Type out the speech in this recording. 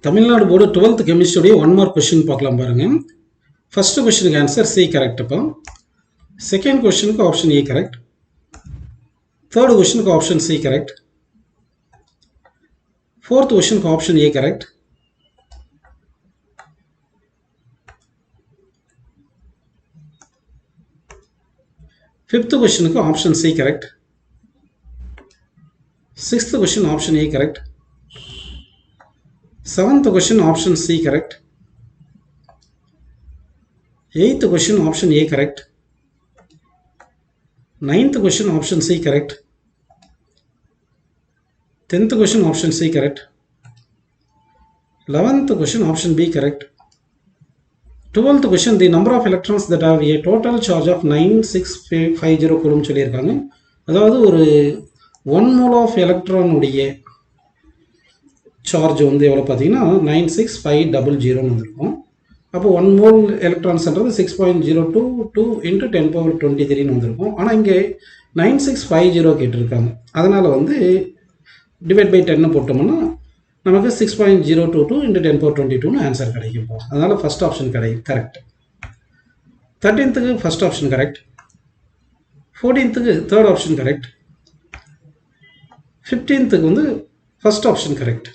Tamil Nadu board 12th கெமிஸ்ட்ரியுடைய 1 mark question பார்க்கலாம் பாருங்க. ஃபர்ஸ்ட் கொஸ்டினுக்கு ஆன்சர் சி கரெக்ட். இப்போ செகண்ட் கொஸ்டினுக்கு ஆப்ஷன் ஏ கரெக்ட். தேர்ட் கொஸ்டினுக்கு ஆப்ஷன் சி கரெக்ட். ஃபோர்த் கொஸ்டினுக்கு ஆப்ஷன் ஏ கரெக்ட். ஃபிஃப்த் கொஸ்டினுக்கு option C correct. Sixth question option A correct. Seventh question option C correct. Eighth question option A correct. Ninth question option C correct. 10th question option C correct. 11th question option B correct. 12th question, the number of electrons that have a total charge of 9650 coulomb சொல்லியிருக்காங்க. அதாவது ஒரு 1 mole of electron உடைய charge வந்து எவ்வளோ பார்த்தீங்கன்னா 96500 வந்திருக்கும். அப்போ 1 mole எலக்ட்ரான்ஸ்ன்றது 6.022 into 10 power 23 வந்திருக்கும். ஆனால் இங்கே 9650 கேட்டிருக்காங்க. அதனால் வந்து டிவைட் பை 10 போட்டோம்னா நமக்கு 6.022 into 10 power 22 ஆன்சர் கிடைக்கும். அதனால் first option correct. 13th first option correct. 14th third option correct. 15th வந்து ஃபர்ஸ்ட் ஆப்ஷன் கரெக்ட்.